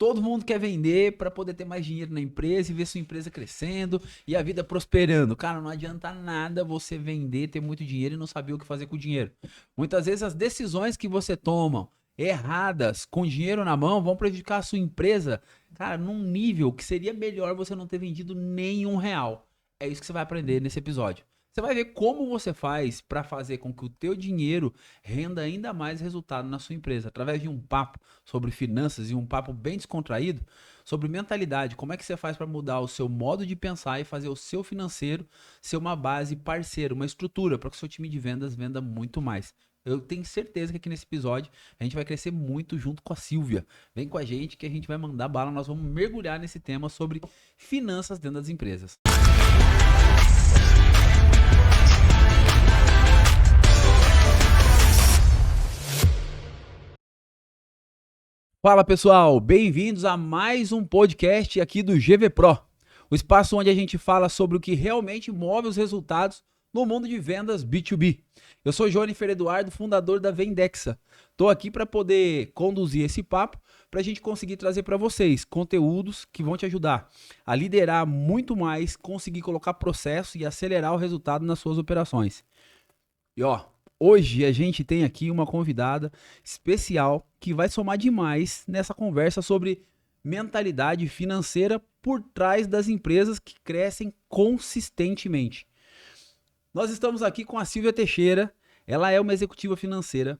Todo mundo quer vender para poder ter mais dinheiro na empresa e ver sua empresa crescendo e a vida prosperando. Cara, não adianta nada você vender, ter muito dinheiro e não saber o que fazer com o dinheiro. Muitas vezes as decisões que você toma erradas, com dinheiro na mão, vão prejudicar a sua empresa, cara, num nível que seria melhor você não ter vendido nenhum real. É isso que você vai aprender nesse episódio. Você vai ver como você faz para fazer com que o teu dinheiro renda ainda mais resultado na sua empresa, através de um papo sobre finanças e um papo bem descontraído sobre mentalidade. Como é que você faz para mudar o seu modo de pensar e fazer o seu financeiro ser uma base parceira, uma estrutura para que o seu time de vendas venda muito mais. Eu tenho certeza que aqui nesse episódio a gente vai crescer muito junto com a Silvia. Vem com a gente que a gente vai mandar bala, nós vamos mergulhar nesse tema sobre finanças dentro das empresas. Fala pessoal, bem-vindos a mais um podcast aqui do GV Pro, o espaço onde a gente fala sobre o que realmente move os resultados no mundo de vendas B2B. Eu sou Jonifer Eduardo, fundador da Vendexa. Estou aqui para poder conduzir esse papo para a gente conseguir trazer para vocês conteúdos que vão te ajudar a liderar muito mais, conseguir colocar processo e acelerar o resultado nas suas operações. E hoje a gente tem aqui uma convidada especial que vai somar demais nessa conversa sobre mentalidade financeira por trás das empresas que crescem consistentemente. Nós estamos aqui com a Silvia Teixeira. Ela é uma executiva financeira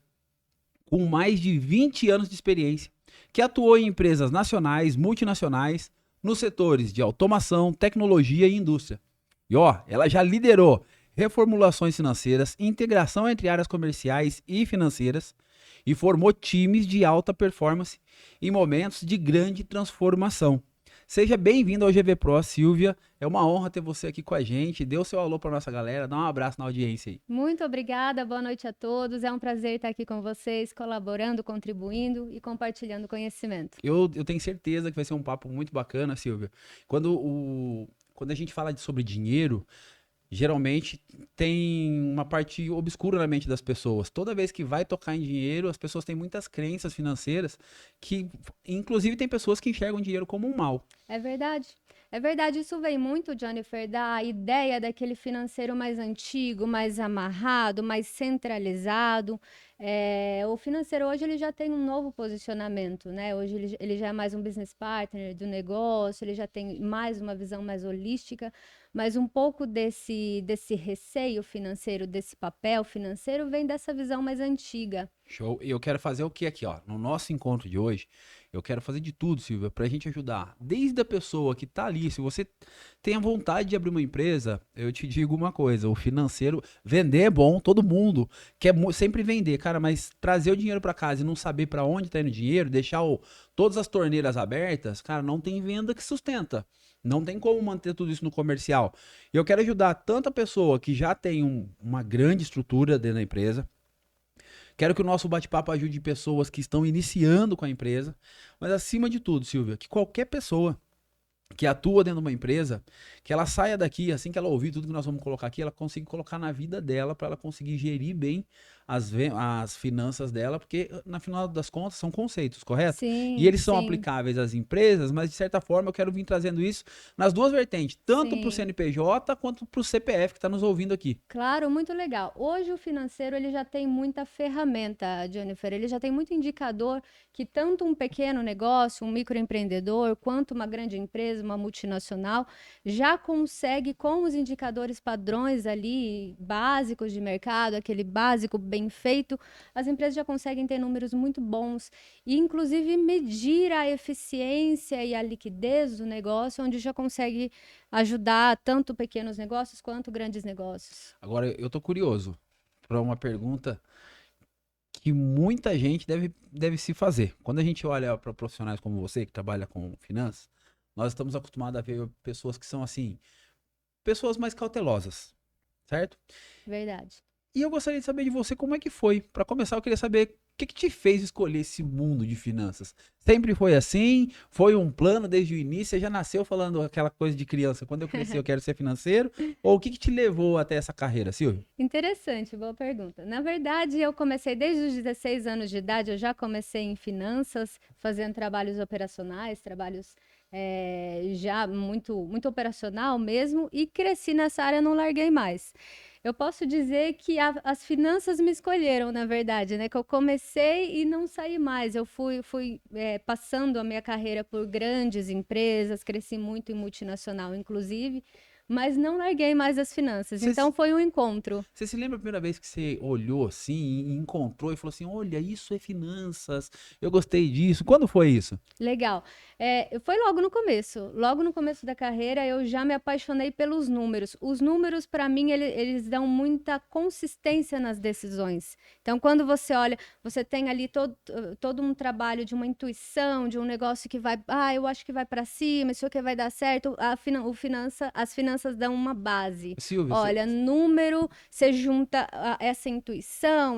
com mais de 20 anos de experiência, que atuou em empresas nacionais, multinacionais, nos setores de automação, tecnologia e indústria. E ela já liderou reformulações financeiras, integração entre áreas comerciais e financeiras e formou times de alta performance em momentos de grande transformação. Seja bem-vindo ao GV Pro, Silvia. É uma honra ter você aqui com a gente. Dê o seu alô para nossa galera, dá um abraço na audiência aí. Muito obrigada, boa noite a todos. É um prazer estar aqui com vocês, colaborando, contribuindo e compartilhando conhecimento. Eu tenho certeza que vai ser um papo muito bacana, Silvia. Quando a gente fala sobre dinheiro, geralmente tem uma parte obscura na mente das pessoas. Toda vez que vai tocar em dinheiro, as pessoas têm muitas crenças financeiras que, inclusive, tem pessoas que enxergam o dinheiro como um mal. É verdade. É verdade, isso vem muito, Jennifer, da ideia daquele financeiro mais antigo, mais amarrado, mais centralizado. O financeiro hoje ele já tem um novo posicionamento, né? Hoje ele já é mais um business partner do negócio, ele já tem mais uma visão mais holística, mas um pouco desse receio financeiro, desse papel financeiro, vem dessa visão mais antiga. Show. E eu quero fazer o que aqui, no nosso encontro de hoje, eu quero fazer de tudo, Silvia, pra gente ajudar. Desde a pessoa que tá ali, se você tem a vontade de abrir uma empresa, eu te digo uma coisa, o financeiro, vender é bom, todo mundo quer sempre vender, cara, mas trazer o dinheiro pra casa e não saber pra onde tá indo o dinheiro, deixar todas as torneiras abertas, cara, não tem venda que sustenta. Não tem como manter tudo isso no comercial. E eu quero ajudar tanto a pessoa que já tem uma grande estrutura dentro da empresa. Quero que o nosso bate-papo ajude pessoas que estão iniciando com a empresa. Mas acima de tudo, Silvia, que qualquer pessoa que atua dentro de uma empresa, que ela saia daqui, assim que ela ouvir tudo que nós vamos colocar aqui, ela consiga colocar na vida dela, para ela conseguir gerir bem as finanças dela, porque na final das contas são conceitos, correto? E Sim, eles são sim, aplicáveis às empresas, mas de certa forma eu quero vir trazendo isso nas duas vertentes, tanto para o sim. CNPJ quanto para o CPF que está nos ouvindo aqui. Claro, muito legal. Hoje o financeiro ele já tem muita ferramenta, Jennifer. Ele já tem muito indicador que tanto um pequeno negócio, um microempreendedor, quanto uma grande empresa, uma multinacional, já consegue com os indicadores padrões ali básicos de mercado, aquele básico bem feito, as empresas já conseguem ter números muito bons e inclusive medir a eficiência e a liquidez do negócio, onde já consegue ajudar tanto pequenos negócios quanto grandes negócios. Agora eu tô curioso para uma pergunta que muita gente deve se fazer. Quando a gente olha para profissionais como você, que trabalha com finanças, nós estamos acostumados a ver pessoas que são assim, pessoas mais cautelosas, certo? Verdade. E eu gostaria de saber de você como é que foi. Para começar, eu queria saber que te fez escolher esse mundo de finanças? Sempre foi assim? Foi um plano desde o início? Você já nasceu falando aquela coisa de criança, quando eu crescer eu quero ser financeiro? Ou o que te levou até essa carreira, Silvio? Interessante, boa pergunta. Na verdade, eu comecei desde os 16 anos de idade, eu já comecei em finanças, fazendo trabalhos operacionais, trabalhos já muito operacional mesmo, e cresci nessa área, não larguei mais. Eu posso dizer que as finanças me escolheram, na verdade, né? Que eu comecei e não saí mais. Eu fui passando a minha carreira por grandes empresas, cresci muito em multinacional, inclusive, mas não larguei mais as finanças. Você, Então foi um encontro. você se lembra a primeira vez que você olhou assim e encontrou e falou assim, olha, isso é finanças, eu gostei disso. Quando foi isso? Legal. Foi logo no começo. Logo no começo da carreira, eu já me apaixonei pelos números. Os números, para mim, eles dão muita consistência nas decisões. Então, quando você olha, você tem ali todo um trabalho de uma intuição, de um negócio que vai, eu acho que vai para cima, isso aqui vai dar certo. As finanças dão uma base. Silvio, Olha, número, você junta essa intuição,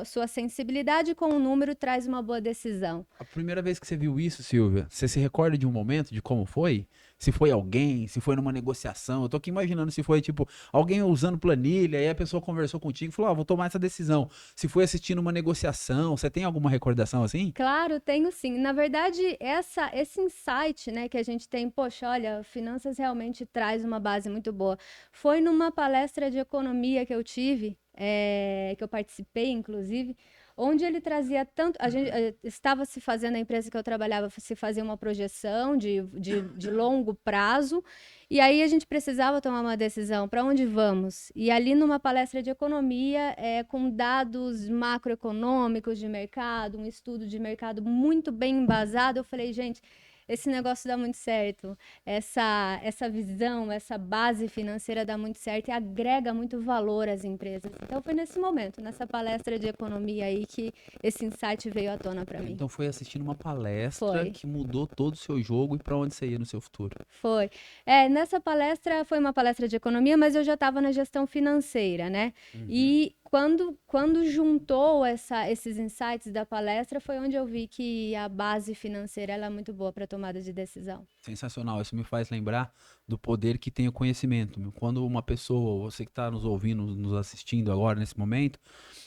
sua sensibilidade com o número, traz uma boa decisão. a primeira vez que você viu isso, Silvia, você se recorda de um momento, de como foi? Se foi alguém, se foi numa negociação. Eu tô aqui imaginando se foi, tipo, alguém usando planilha, aí a pessoa conversou contigo e falou, vou tomar essa decisão. Se foi assistindo uma negociação, você tem alguma recordação assim? Claro, tenho sim. Na verdade, esse insight, né, que a gente tem, poxa, olha, finanças realmente traz uma base muito boa. Foi numa palestra de economia que eu tive, que eu participei, inclusive, onde ele trazia tanto. A gente estava se fazendo, a empresa que eu trabalhava, se fazia uma projeção de longo prazo, e aí a gente precisava tomar uma decisão, para onde vamos? E ali numa palestra de economia, com dados macroeconômicos de mercado, um estudo de mercado muito bem embasado, eu falei, gente, esse negócio dá muito certo, essa visão, essa base financeira dá muito certo e agrega muito valor às empresas. Então foi nesse momento, nessa palestra de economia aí, que esse insight veio à tona para mim. Então foi assistindo uma palestra Foi. que mudou todo o seu jogo e pra onde você ia no seu futuro. Foi. Nessa palestra, foi uma palestra de economia, mas eu já estava na gestão financeira, né? E quando juntou esses insights da palestra, foi onde eu vi que a base financeira ela é muito boa para tomada de decisão. Sensacional, isso me faz lembrar do poder que tem o conhecimento, meu. Quando uma pessoa, você que está nos ouvindo, nos assistindo agora nesse momento,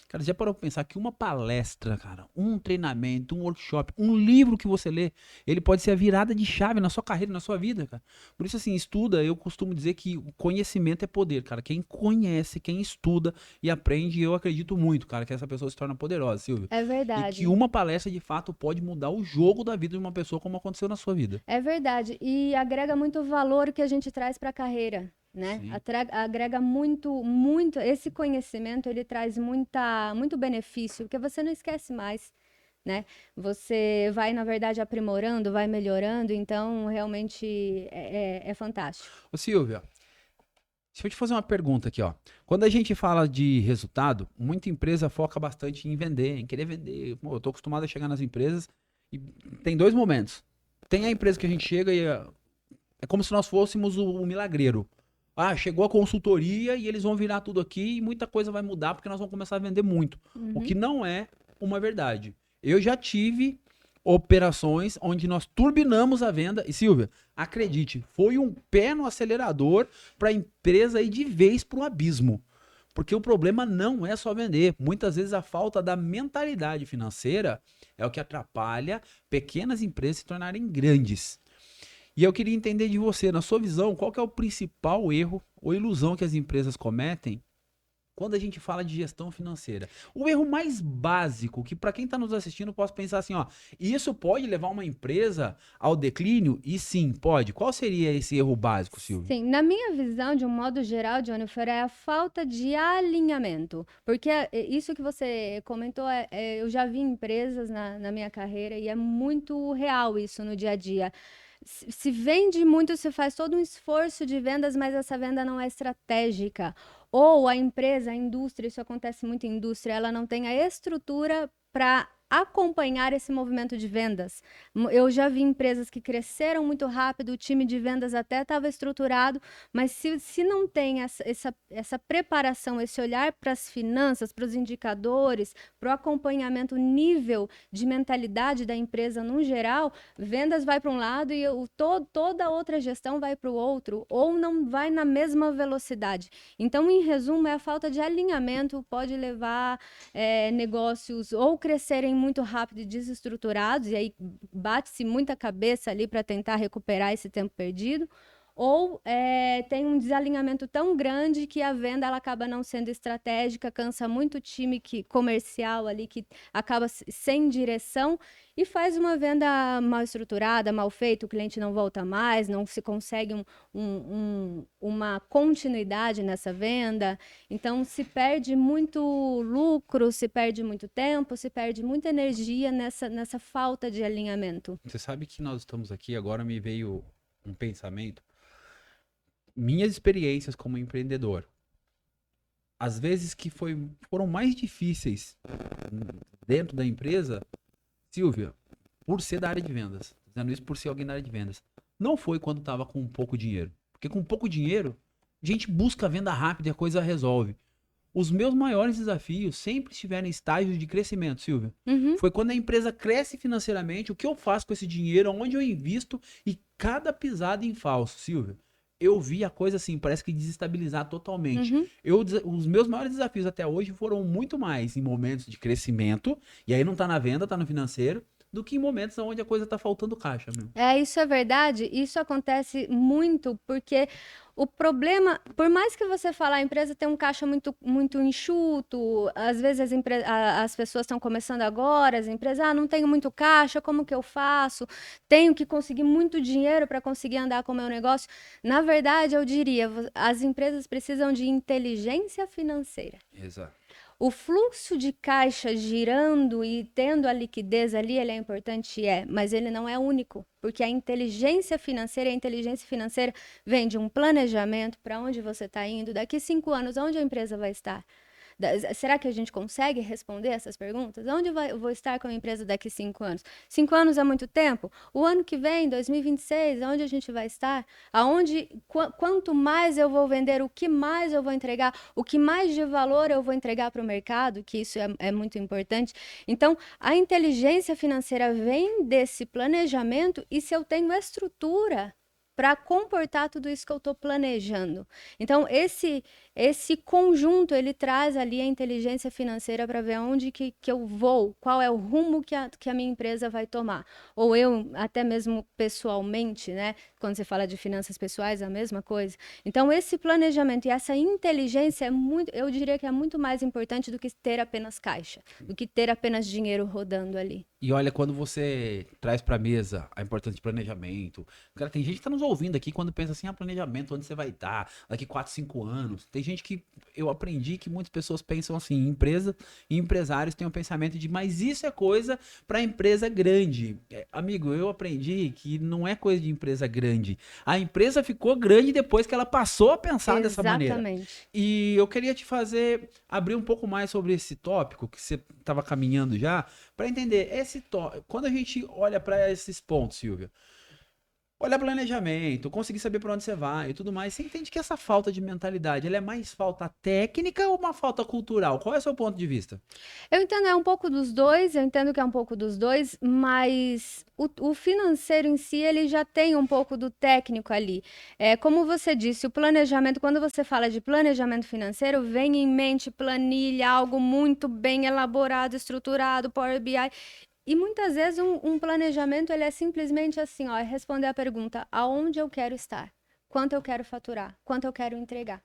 cara, já parou pra pensar que uma palestra, cara, um treinamento, um workshop, um livro que você lê, ele pode ser a virada de chave na sua carreira, na sua vida, cara. Por isso, assim, estuda, eu costumo dizer que o conhecimento é poder, cara. Quem conhece, quem estuda e aprende, eu acredito muito, cara, que essa pessoa se torna poderosa, Silvio. É E verdade. que uma palestra, de fato, pode mudar o jogo da vida de uma pessoa, como aconteceu na sua vida. É verdade. E agrega muito valor que a gente traz para a carreira, né? Sim. Agrega muito. Esse conhecimento, ele traz muito benefício, porque você não esquece mais, né? Você vai, na verdade, aprimorando, vai melhorando, então realmente é fantástico. Ô, Silvia, deixa eu te fazer uma pergunta aqui, ó. Quando a gente fala de resultado, muita empresa foca bastante em vender, em querer vender. Pô, eu tô acostumado a chegar nas empresas e tem dois momentos. Tem a empresa que a gente chega e é como se nós fôssemos o milagreiro. Ah, chegou a consultoria e eles vão virar tudo aqui e muita coisa vai mudar porque nós vamos começar a vender muito. O que não é uma verdade. Eu já tive operações onde nós turbinamos a venda e, Silvia, acredite, foi um pé no acelerador para a empresa ir de vez para o abismo. Porque o problema não é só vender. Muitas vezes a falta da mentalidade financeira é o que atrapalha pequenas empresas se tornarem grandes. E eu queria entender de você, na sua visão, qual que é o principal erro ou ilusão que as empresas cometem quando a gente fala de gestão financeira? O erro mais básico, que para quem está nos assistindo, posso pensar assim, ó, isso pode levar uma empresa ao declínio? E sim, pode. Qual seria esse erro básico, Silvio? Sim, na minha visão, de um modo geral, Jennifer, é a falta de alinhamento. Porque isso que você comentou, eu já vi empresas na minha carreira e é muito real isso no dia a dia. Se vende muito, se faz todo um esforço de vendas, mas essa venda não é estratégica. Ou a empresa, a indústria, isso acontece muito em indústria, ela não tem a estrutura para acompanhar esse movimento de vendas. Eu já vi empresas que cresceram muito rápido, o time de vendas até estava estruturado, mas se não tem essa preparação, esse olhar para as finanças, para os indicadores, para o acompanhamento, nível de mentalidade da empresa no geral, vendas vai para um lado e toda a outra gestão vai para o outro, ou não vai na mesma velocidade. Então, em resumo, a falta de alinhamento pode levar negócios ou crescerem muito rápido e desestruturados, e aí bate-se muita cabeça ali para tentar recuperar esse tempo perdido, ou tem um desalinhamento tão grande que a venda ela acaba não sendo estratégica, cansa muito o time comercial ali, que acaba sem direção e faz uma venda mal estruturada, mal feita, o cliente não volta mais, não se consegue uma continuidade nessa venda, então se perde muito lucro, se perde muito tempo, se perde muita energia nessa falta de alinhamento. Você sabe que nós estamos aqui, agora me veio um pensamento. Minhas experiências como empreendedor, às vezes que foram mais difíceis dentro da empresa, Silvia, por ser da área de vendas, dizendo isso por ser alguém da área de vendas, não foi quando estava com pouco dinheiro. Porque com pouco dinheiro, a gente busca a venda rápida e a coisa resolve. Os meus maiores desafios sempre estiveram em estágios de crescimento, Silvia. Foi quando a empresa cresce financeiramente, o que eu faço com esse dinheiro, onde eu invisto e cada pisada em falso, Silvia. Eu vi a coisa assim, parece que desestabilizar totalmente. Os meus maiores desafios até hoje foram muito mais em momentos de crescimento, e aí não tá na venda, tá no financeiro, do que em momentos onde a coisa tá faltando caixa, meu. Isso é verdade. Isso acontece muito porque o problema, por mais que você fale, a empresa tem um caixa muito, muito enxuto, às vezes as pessoas estão começando agora, as empresas, não tenho muito caixa, como que eu faço? Tenho que conseguir muito dinheiro para conseguir andar com o meu negócio. Na verdade, eu diria, as empresas precisam de inteligência financeira. Exato. O fluxo de caixa girando e tendo a liquidez ali, ele é importante, mas ele não é único, porque a inteligência financeira vem de um planejamento para onde você está indo, daqui 5 anos, onde a empresa vai estar. Será que a gente consegue responder essas perguntas? Onde eu vou estar com a empresa daqui 5 anos? 5 anos é muito tempo? O ano que vem, 2026, onde a gente vai estar? Quanto mais eu vou vender, o que mais eu vou entregar, o que mais de valor eu vou entregar para o mercado, que isso é muito importante. Então, a inteligência financeira vem desse planejamento e se eu tenho estrutura para comportar tudo isso que eu estou planejando. Então, esse conjunto, ele traz ali a inteligência financeira para ver onde que eu vou, qual é o rumo que a minha empresa vai tomar. Ou eu, até mesmo pessoalmente, né? Quando você fala de finanças pessoais, é a mesma coisa. Então, esse planejamento e essa inteligência eu diria que é muito mais importante do que ter apenas caixa, do que ter apenas dinheiro rodando ali. E olha, quando você traz pra mesa a importância de planejamento, cara, tem gente que tá nos ouvindo aqui quando pensa assim, planejamento, onde você vai estar daqui 4, 5 anos. Tem gente que eu aprendi que muitas pessoas pensam assim, empresa e empresários têm um pensamento de, mas isso é coisa pra empresa grande. Amigo, eu aprendi que não é coisa de empresa grande. A empresa ficou grande depois que ela passou a pensar dessa maneira. Exatamente. E eu queria te abrir um pouco mais sobre esse tópico que você estava caminhando já, para entender quando a gente olha para esses pontos, Silvia, olha planejamento, conseguir saber para onde você vai e tudo mais, você entende que essa falta de mentalidade, ela é mais falta técnica ou uma falta cultural? Qual é o seu ponto de vista? Eu entendo que é um pouco dos dois, mas o financeiro em si, ele já tem um pouco do técnico ali. Como você disse, o planejamento, quando você fala de planejamento financeiro, vem em mente planilha, algo muito bem elaborado, estruturado, Power BI. E muitas vezes um planejamento, ele é simplesmente assim, é responder a pergunta, aonde eu quero estar? Quanto eu quero faturar? Quanto eu quero entregar?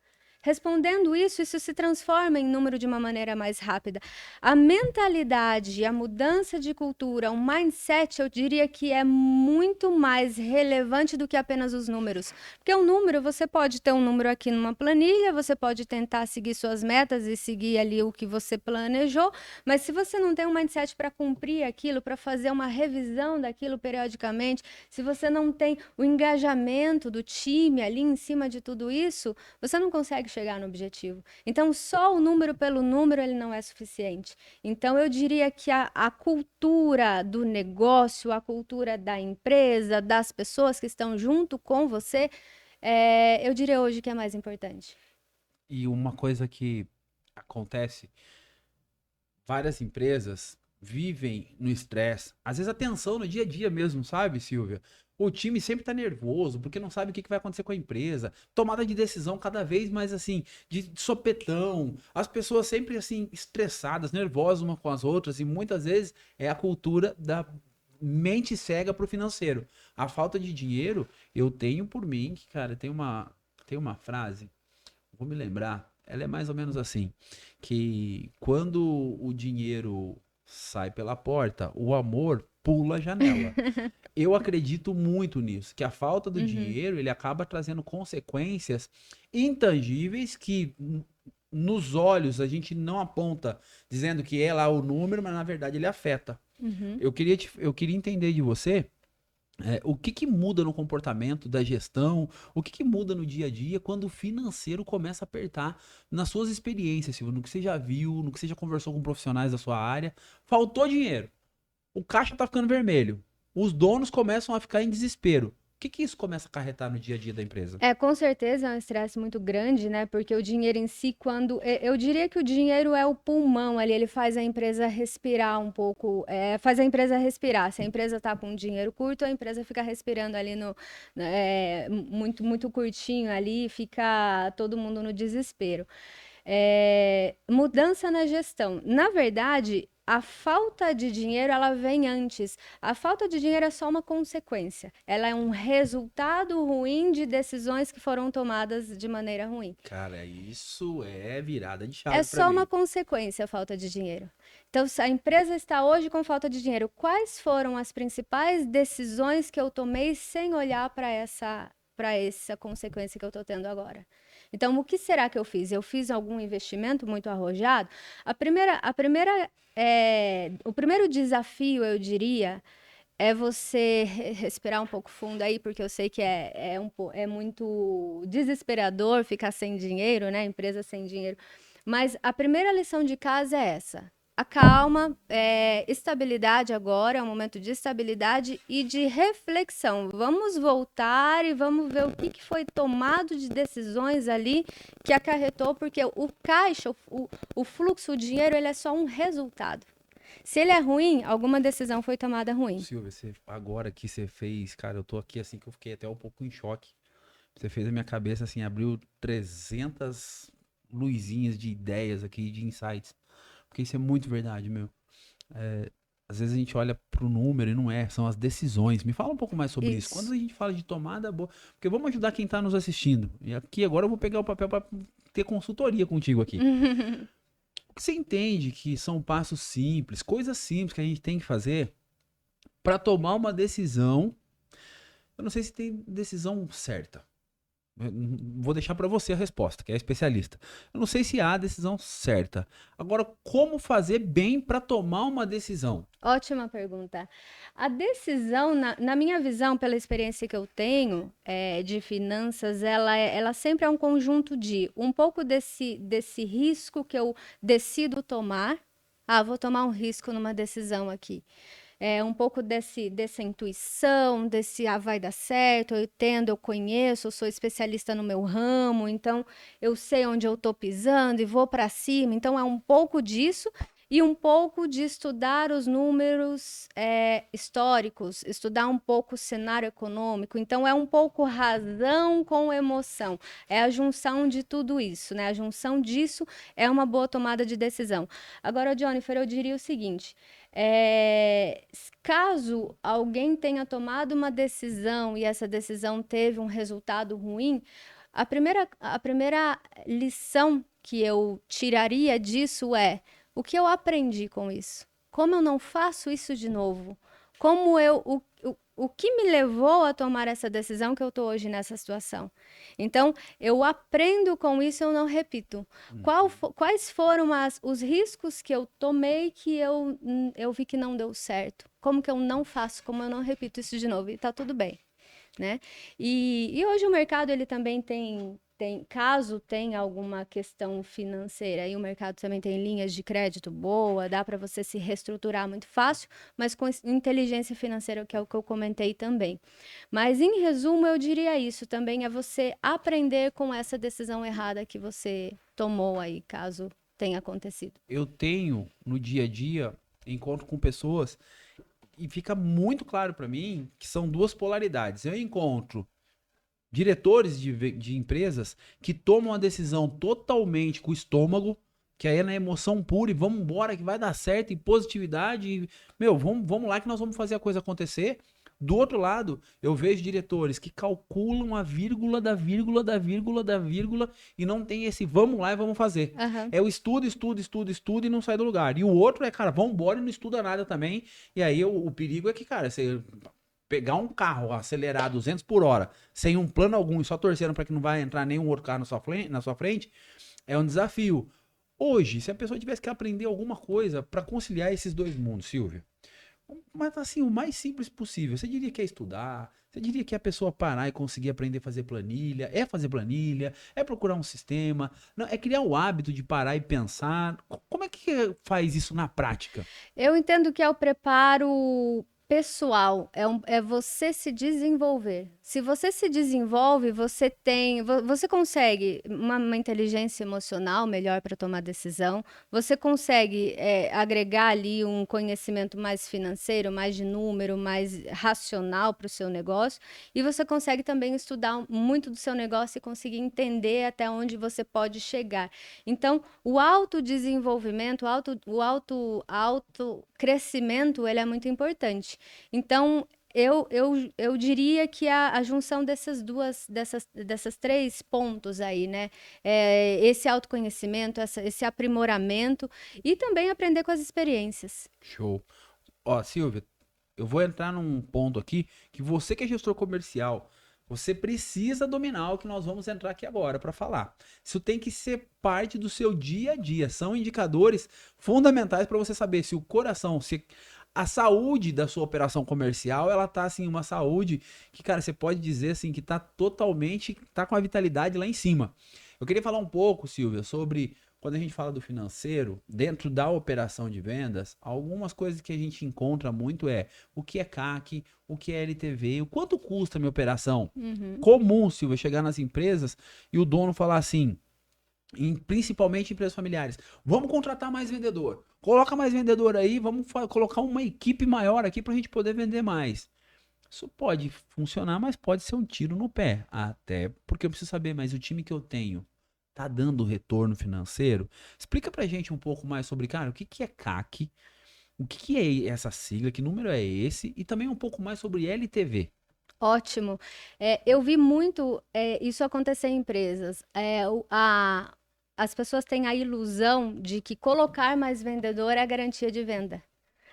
Respondendo isso se transforma em número de uma maneira mais rápida. A mentalidade, a mudança de cultura, o mindset, eu diria que é muito mais relevante do que apenas os números. Porque o número, você pode ter um número aqui numa planilha, você pode tentar seguir suas metas e seguir ali o que você planejou, mas se você não tem um mindset para cumprir aquilo, para fazer uma revisão daquilo periodicamente, se você não tem o engajamento do time ali em cima de tudo isso, você não consegue chegar no objetivo. Então, só o número pelo número, ele não é suficiente. Então, eu diria que a cultura do negócio, a cultura da empresa, das pessoas que estão junto com você, eu diria hoje que é mais importante. E uma coisa que acontece, várias empresas vivem no estresse, às vezes a tensão no dia a dia mesmo, sabe, Silvia? O time sempre tá nervoso, porque não sabe o que que vai acontecer com a empresa. Tomada de decisão cada vez mais assim, de sopetão. As pessoas sempre assim, estressadas, nervosas umas com as outras, e muitas vezes é a cultura da mente cega pro financeiro. A falta de dinheiro, eu tenho por mim, que, cara, tem uma frase, vou me lembrar, ela é mais ou menos assim, que quando o dinheiro sai pela porta, o amor pula a janela. Eu acredito muito nisso, que a falta do Uhum. dinheiro, ele acaba trazendo consequências intangíveis que nos olhos a gente não aponta dizendo que é lá o número, mas na verdade ele afeta. Uhum. Eu queria entender de você o que que muda no comportamento da gestão, o que que muda no dia a dia quando o financeiro começa a apertar nas suas experiências, Silvio, no que você já viu, no que você já conversou com profissionais da sua área. Faltou dinheiro, o caixa tá ficando vermelho, os donos começam a ficar em desespero. O que que isso começa a acarretar no dia a dia da empresa? Com certeza é um estresse muito grande, né? Porque o dinheiro em si, eu diria que o dinheiro é o pulmão ali, ele faz a empresa respirar um pouco, faz a empresa respirar. Se a empresa tá com dinheiro curto, a empresa fica respirando ali muito, muito curtinho ali, fica todo mundo no desespero. Mudança na gestão. Na verdade, a falta de dinheiro, ela vem antes. A falta de dinheiro é só uma consequência. Ela é um resultado ruim de decisões que foram tomadas de maneira ruim. Cara, isso é virada de É chave pra só uma mim. consequência a falta de dinheiro. Então, se a empresa está hoje com falta de dinheiro, quais foram as principais decisões que eu tomei sem olhar para essa consequência que eu estou tendo agora? Então, o que será que eu fiz? Eu fiz algum investimento muito arrojado? O primeiro desafio, eu diria, é você respirar um pouco fundo aí, porque eu sei que é muito desesperador ficar sem dinheiro, né? Empresa sem dinheiro. Mas a primeira lição de casa é essa. Acalma, estabilidade agora, é um momento de estabilidade e de reflexão. Vamos voltar e vamos ver o que que foi tomado de decisões ali que acarretou, porque o caixa, o fluxo, o dinheiro, ele é só um resultado. Se ele é ruim, alguma decisão foi tomada ruim. Silvia, agora que você fez, cara, eu tô aqui assim que eu fiquei até um pouco em choque. Você fez a minha cabeça assim, abriu 300 luzinhas de ideias aqui, de insights. Porque isso é muito verdade, meu. É, às vezes a gente olha pro número e não é, são as decisões. Me fala um pouco mais sobre isso. Quando Isso. a gente fala de tomada boa, porque vamos ajudar quem tá nos assistindo. E aqui agora eu vou pegar o papel para ter consultoria contigo aqui. O que você entende que são passos simples, coisas simples que a gente tem que fazer para tomar uma decisão? Eu não sei se tem decisão certa. Vou deixar para você a resposta, que é especialista. Eu não sei se há a decisão certa. Agora, como fazer bem para tomar uma decisão? Ótima pergunta. A decisão, na minha visão, pela experiência que eu tenho de finanças, ela sempre é um conjunto de um pouco desse risco que eu decido tomar. Ah, vou tomar um risco numa decisão aqui. Um pouco dessa intuição, vai dar certo, eu entendo, eu conheço, eu sou especialista no meu ramo, então eu sei onde eu estou pisando e vou para cima. Então é um pouco disso e um pouco de estudar os números históricos, estudar um pouco o cenário econômico. Então é um pouco razão com emoção, é a junção de tudo isso, né? A junção disso é uma boa tomada de decisão. Agora, Jennifer, eu diria o seguinte. Caso alguém tenha tomado uma decisão e essa decisão teve um resultado ruim, a primeira lição que eu tiraria disso é o que eu aprendi com isso? Como eu não faço isso de novo? O que me levou a tomar essa decisão que eu estou hoje nessa situação? Então, eu aprendo com isso, eu não repito. Quais foram os riscos que eu tomei que eu vi que não deu certo? Como que eu não faço, como eu não repito isso de novo? E tá tudo bem, né? E hoje o mercado ele também caso tenha alguma questão financeira, e o mercado também tem linhas de crédito boa, dá para você se reestruturar muito fácil, mas com inteligência financeira, que é o que eu comentei também. Mas, em resumo, eu diria isso também, é você aprender com essa decisão errada que você tomou aí, caso tenha acontecido. Eu tenho, no dia a dia, encontro com pessoas e fica muito claro para mim que são duas polaridades. Eu encontro diretores de empresas que tomam a decisão totalmente com o estômago, que aí é na emoção pura e vamos embora que vai dar certo e positividade. E, meu, vamos lá que nós vamos fazer a coisa acontecer. Do outro lado, eu vejo diretores que calculam a vírgula da vírgula da vírgula da vírgula e não tem esse vamos lá e vamos fazer. Aham. É o estudo e não sai do lugar. E o outro é, cara, vamos embora e não estuda nada também. E aí o perigo é que, cara, você pegar um carro, acelerar 200 por hora, sem um plano algum e só torcendo para que não vai entrar nenhum outro carro na sua frente, é um desafio. Hoje, se a pessoa tivesse que aprender alguma coisa para conciliar esses dois mundos, Silvia, mas assim, o mais simples possível, você diria que é estudar, você diria que é a pessoa parar e conseguir aprender a fazer planilha, é procurar um sistema, não, é criar o hábito de parar e pensar. Como é que faz isso na prática? Eu entendo que é o preparo pessoal, é você se desenvolver. Se você se desenvolve, você consegue uma inteligência emocional melhor para tomar decisão, você consegue agregar ali um conhecimento mais financeiro, mais de número, mais racional para o seu negócio, e você consegue também estudar muito do seu negócio e conseguir entender até onde você pode chegar. Então, o autodesenvolvimento, autocrescimento, ele é muito importante. Então, eu diria que a junção dessas três pontos aí, né? Esse autoconhecimento, esse aprimoramento e também aprender com as experiências. Show. Ó, Silvia, eu vou entrar num ponto aqui que você que é gestor comercial, você precisa dominar o que nós vamos entrar aqui agora para falar. Isso tem que ser parte do seu dia a dia. São indicadores fundamentais para você saber se o coração, se a saúde da sua operação comercial, ela tá assim, uma saúde que, cara, você pode dizer assim que tá com a vitalidade lá em cima. Eu queria falar um pouco, Silvia, sobre quando a gente fala do financeiro, dentro da operação de vendas, algumas coisas que a gente encontra muito é o que é CAC, o que é LTV, o quanto custa a minha operação. Uhum. Comum, Silvia, chegar nas empresas e o dono falar assim, principalmente empresas familiares, vamos contratar mais vendedor. Coloca mais vendedor aí, vamos colocar uma equipe maior aqui para a gente poder vender mais. Isso pode funcionar, mas pode ser um tiro no pé. Até porque eu preciso saber, mas o time que eu tenho tá dando retorno financeiro? Explica pra gente um pouco mais sobre, cara, o que que é CAC? O que que é essa sigla? Que número é esse? E também um pouco mais sobre LTV. Ótimo. Eu vi muito isso acontecer em empresas. As pessoas têm a ilusão de que colocar mais vendedor é a garantia de venda.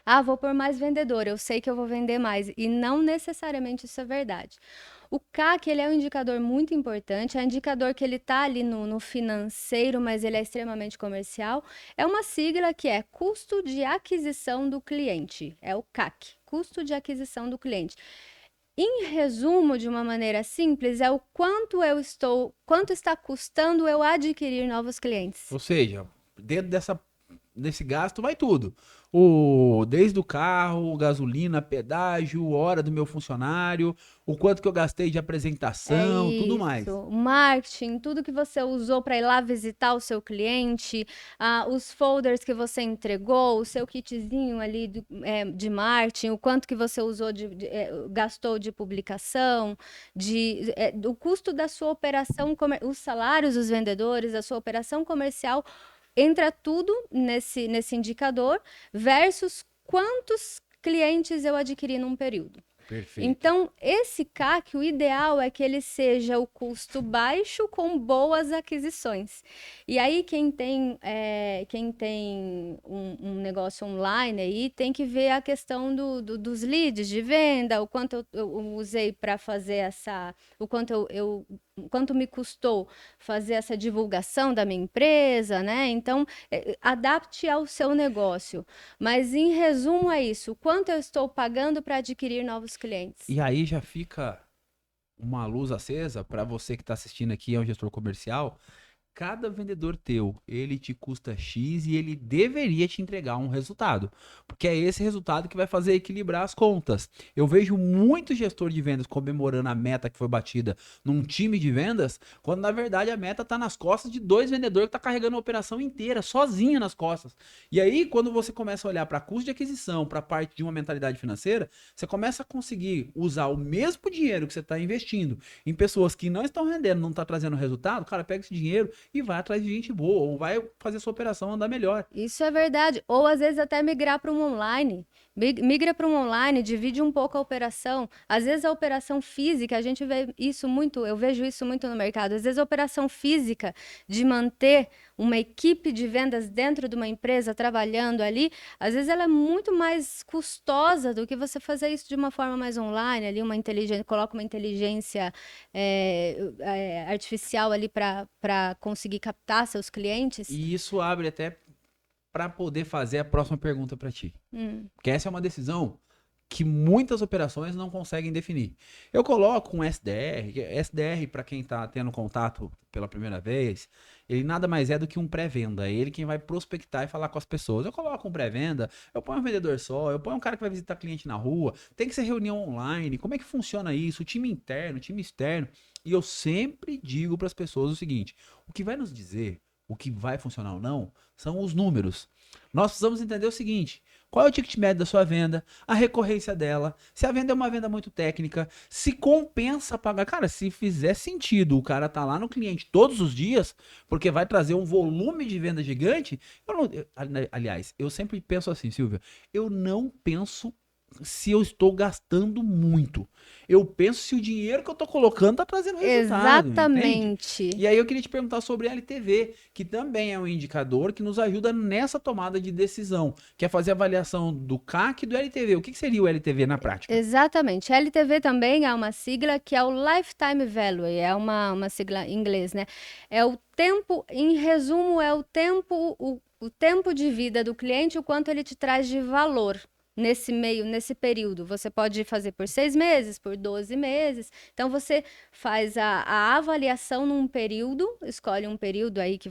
Ah, vou pôr mais vendedor, eu sei que eu vou vender mais. E não necessariamente isso é verdade. O CAC, ele é um indicador muito importante, é um indicador que ele está ali no financeiro, mas ele é extremamente comercial. É uma sigla que é custo de aquisição do cliente. É o CAC, custo de aquisição do cliente. Em resumo, de uma maneira simples, é o quanto está custando eu adquirir novos clientes. Ou seja, dentro desse gasto vai tudo. Desde o carro, gasolina, pedágio, hora do meu funcionário, o quanto que eu gastei de É apresentação, tudo mais. isso, marketing, tudo que você usou para ir lá visitar o seu cliente, os folders que você entregou, o seu kitzinho ali de marketing, o quanto que você usou gastou de publicação, o custo da sua operação, os salários dos vendedores, da sua operação comercial, entra tudo nesse indicador versus quantos clientes eu adquiri num período. Perfeito. Então, esse CAC, o ideal é que ele seja o custo baixo com boas aquisições. E aí, quem tem um negócio online aí, tem que ver a questão dos leads de venda, o quanto eu usei para fazer o quanto me custou fazer essa divulgação da minha empresa, né? Então, adapte ao seu negócio. Mas, em resumo, é isso. Quanto eu estou pagando para adquirir novos clientes? E aí já fica uma luz acesa para você que está assistindo aqui, é um gestor comercial. Cada vendedor teu, ele te custa X e ele deveria te entregar um resultado. Porque é esse resultado que vai fazer equilibrar as contas. Eu vejo muito gestor de vendas comemorando a meta que foi batida num time de vendas, quando na verdade a meta está nas costas de 2 vendedores que tá carregando a operação inteira, sozinha nas costas. E aí, quando você começa a olhar para custo de aquisição, para a parte de uma mentalidade financeira, você começa a conseguir usar o mesmo dinheiro que você está investindo em pessoas que não estão rendendo, não está trazendo resultado, cara, pega esse dinheiro e vai atrás de gente boa, ou vai fazer sua operação andar melhor. Isso é verdade. Ou às vezes até migrar para um online. Migra para um online, divide um pouco a operação. Às vezes a operação física, a gente vê isso muito, eu vejo isso muito no mercado. Às vezes a operação física de manter uma equipe de vendas dentro de uma empresa trabalhando ali, às vezes ela é muito mais custosa do que você fazer isso de uma forma mais online, ali uma inteligência, coloca uma inteligência artificial ali para conseguir captar seus clientes. E isso abre até para poder fazer a próxima pergunta para ti. Porque essa é uma decisão que muitas operações não conseguem definir. Eu coloco um SDR, SDR para quem está tendo contato pela primeira vez, ele nada mais é do que um pré-venda, é ele quem vai prospectar e falar com as pessoas. Eu coloco um pré-venda, eu ponho um vendedor só, eu ponho um cara que vai visitar cliente na rua, tem que ser reunião online, como é que funciona isso, o time interno, o time externo, e eu sempre digo para as pessoas o seguinte, o que vai nos dizer o que vai funcionar ou não são os números. Nós precisamos entender o seguinte, qual é o ticket médio da sua venda, a recorrência dela, se a venda é uma venda muito técnica, se compensa pagar. Cara, se fizer sentido o cara tá lá no cliente todos os dias, porque vai trazer um volume de venda gigante, aliás, eu sempre penso assim, Silvia, eu não penso se eu estou gastando muito. Eu penso se o dinheiro que eu estou colocando está trazendo resultado. Exatamente. Entende? E aí eu queria te perguntar sobre LTV, que também é um indicador que nos ajuda nessa tomada de decisão, que é fazer a avaliação do CAC e do LTV. O que seria o LTV na prática? Exatamente. LTV também é uma sigla que é o Lifetime Value, é uma sigla em inglês, né? É o tempo, em resumo, é o tempo, o tempo de vida do cliente, o quanto ele te traz de valor. Nesse período, você pode fazer por 6 meses, por 12 meses. Então, você faz a avaliação num período, escolhe um período aí que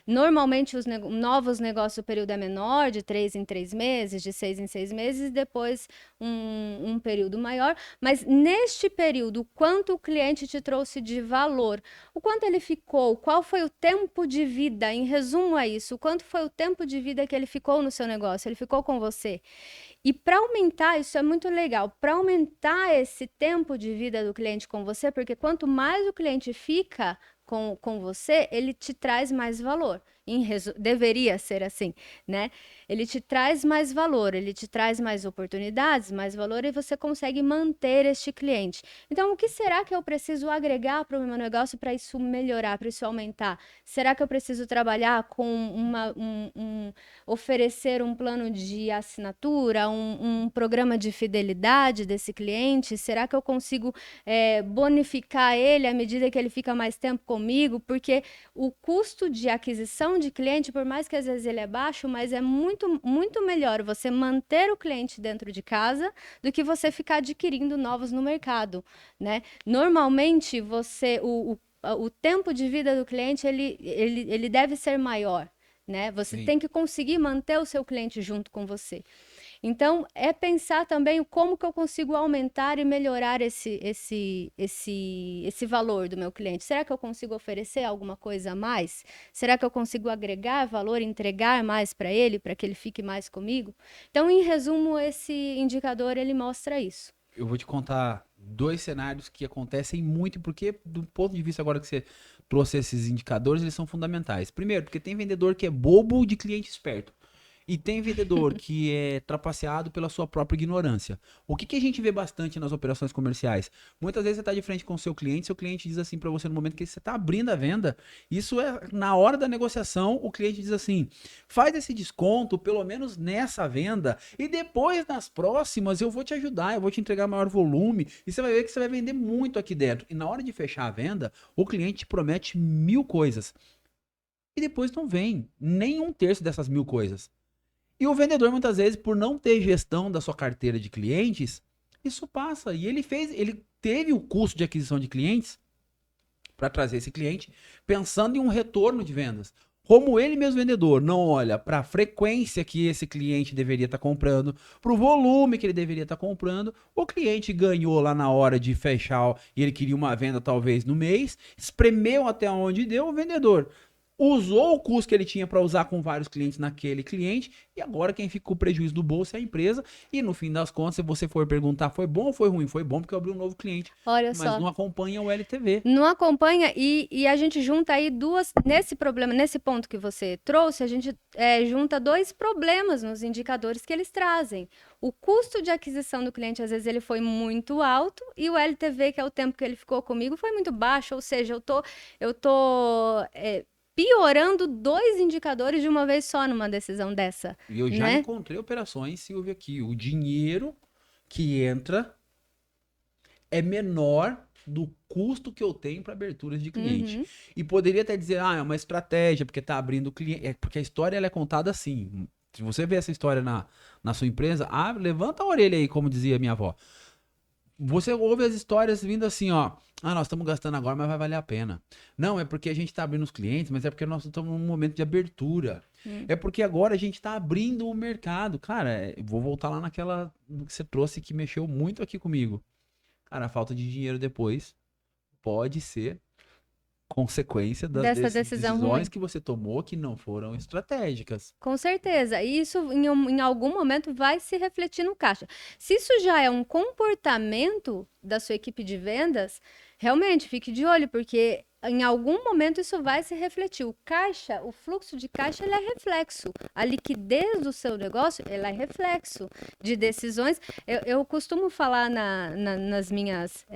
normalmente os novos negócios, o período é menor, de 3 em 3 meses, de 6 em 6 meses, e depois um período maior. Mas neste período, quanto o cliente te trouxe de valor, o quanto ele ficou, qual foi o tempo de vida, em resumo é isso, o quanto foi o tempo de vida que ele ficou no seu negócio, ele ficou com você. E para aumentar, isso é muito legal, para aumentar esse tempo de vida do cliente com você, porque quanto mais o cliente fica com você, ele te traz mais valor. Deveria ser assim, né? Ele te traz mais valor, ele te traz mais oportunidades, mais valor, e você consegue manter este cliente. Então, o que será que eu preciso agregar para o meu negócio para isso melhorar, para isso aumentar? Será que eu preciso trabalhar com oferecer um plano de assinatura, um programa de fidelidade desse cliente? Será que eu consigo bonificar ele à medida que ele fica mais tempo comigo? Porque o custo de aquisição de cliente, por mais que às vezes ele é baixo, mas é muito, muito melhor você manter o cliente dentro de casa do que você ficar adquirindo novos no mercado, né? Normalmente, o tempo de vida do cliente, ele deve ser maior, né? Você Sim. tem que conseguir manter o seu cliente junto com você. Então, é pensar também como que eu consigo aumentar e melhorar esse valor do meu cliente. Será que eu consigo oferecer alguma coisa a mais? Será que eu consigo agregar valor, entregar mais para ele, para que ele fique mais comigo? Então, em resumo, esse indicador, ele mostra isso. Eu vou te contar 2 cenários que acontecem muito, porque do ponto de vista agora que você trouxe esses indicadores, eles são fundamentais. Primeiro, porque tem vendedor que é bobo de cliente esperto. E tem vendedor que é trapaceado pela sua própria ignorância. O que a gente vê bastante nas operações comerciais? Muitas vezes você está de frente com o seu cliente diz assim para você no momento que você está abrindo a venda, isso é na hora da negociação, o cliente diz assim, faz esse desconto pelo menos nessa venda e depois nas próximas eu vou te ajudar, eu vou te entregar maior volume e você vai ver que você vai vender muito aqui dentro. E na hora de fechar a venda, o cliente te promete 1000 coisas. E depois não vem nem 1/3 dessas 1000 coisas. E o vendedor, muitas vezes, por não ter gestão da sua carteira de clientes, Isso passa. E ele teve o custo de aquisição de clientes para trazer esse cliente, pensando em um retorno de vendas. Como ele mesmo vendedor não olha para a frequência que esse cliente deveria estar comprando, para o volume que ele deveria estar comprando, o cliente ganhou lá na hora de fechar e ele queria uma venda talvez no mês, espremeu até onde deu, o vendedor usou o custo que ele tinha para usar com vários clientes naquele cliente, e agora quem fica com o prejuízo do bolso é a empresa, e no fim das contas, se você for perguntar, foi bom ou foi ruim? Foi bom porque eu abri um novo cliente, Olha mas só. não acompanha o LTV. Não acompanha e a gente junta aí nesse problema, nesse ponto que você trouxe, a gente junta dois problemas nos indicadores que eles trazem. O custo de aquisição do cliente, às vezes, ele foi muito alto e o LTV, que é o tempo que ele ficou comigo, foi muito baixo, ou seja, eu tô piorando dois indicadores de uma vez só numa decisão dessa, E eu já né? encontrei operações, Silvia, aqui. O dinheiro que entra é menor do custo que eu tenho para aberturas de cliente. Uhum. E poderia até dizer, é uma estratégia, porque tá abrindo cliente. Porque a história ela é contada assim. Se você vê essa história na sua empresa, levanta a orelha aí, como dizia minha avó. Você ouve as histórias vindo assim, ó. Nós estamos gastando agora, mas vai valer a pena. Não, é porque a gente está abrindo os clientes, mas é porque nós estamos num momento de abertura. É porque agora a gente está abrindo o mercado. Cara, vou voltar lá naquela que você trouxe que mexeu muito aqui comigo. Cara, a falta de dinheiro depois pode ser consequência Dessa decisão decisões ruim. que você tomou que não foram estratégicas. Com certeza. E isso, em algum momento, vai se refletir no caixa. Se isso já é um comportamento da sua equipe de vendas, realmente fique de olho, porque em algum momento isso vai se refletir. O caixa, o fluxo de caixa, ele é reflexo. A liquidez do seu negócio, ela é reflexo de decisões. Eu costumo falar nas minhas,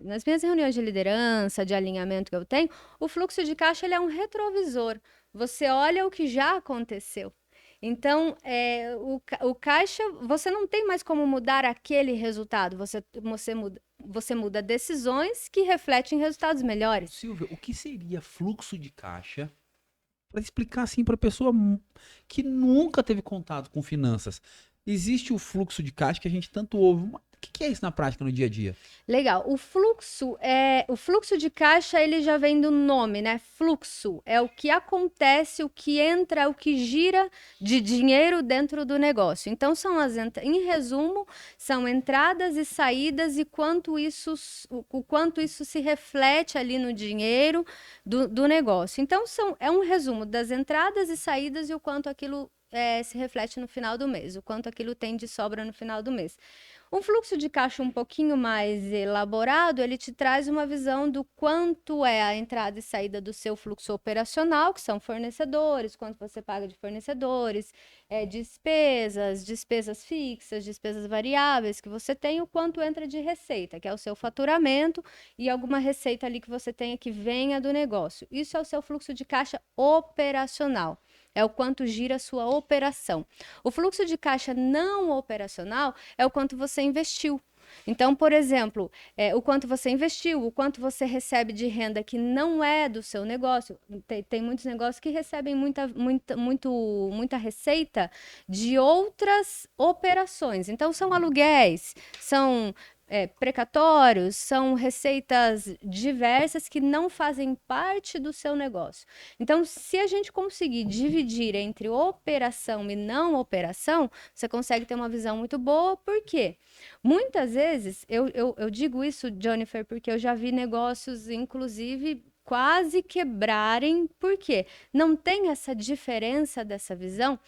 nas minhas reuniões de liderança, de alinhamento que eu tenho, o fluxo de caixa ele é um retrovisor. Você olha o que já aconteceu. Então, o caixa, você não tem mais como mudar aquele resultado. Você muda decisões que refletem resultados melhores. Silvia, o que seria fluxo de caixa? Para explicar assim para pessoa que nunca teve contato com finanças. Existe o fluxo de caixa que a gente tanto ouve. Mas o que é isso na prática, no dia a dia? Legal. O fluxo de caixa, ele já vem do nome, né? Fluxo é o que acontece, o que entra, o que gira de dinheiro dentro do negócio. Então, em resumo, são entradas e saídas e o quanto isso se reflete ali no dinheiro do negócio. Então, é um resumo das entradas e saídas e o quanto aquilo se reflete no final do mês, o quanto aquilo tem de sobra no final do mês. Um fluxo de caixa um pouquinho mais elaborado, ele te traz uma visão do quanto é a entrada e saída do seu fluxo operacional, que são fornecedores, quanto você paga de fornecedores, despesas fixas, despesas variáveis que você tem, o quanto entra de receita, que é o seu faturamento, e alguma receita ali que você tenha que venha do negócio. Isso é o seu fluxo de caixa operacional. É o quanto gira a sua operação. O fluxo de caixa não operacional é o quanto você investiu. Então, por exemplo, o quanto você investiu, o quanto você recebe de renda que não é do seu negócio. Tem muitos negócios que recebem muita receita de outras operações. Então, são aluguéis, são precatórios, são receitas diversas que não fazem parte do seu negócio. Então, se a gente conseguir dividir entre operação e não operação, você consegue ter uma visão muito boa, por quê? Muitas vezes, eu digo isso, Jennifer, porque eu já vi negócios, inclusive, quase quebrarem, porque não tem essa diferença dessa visão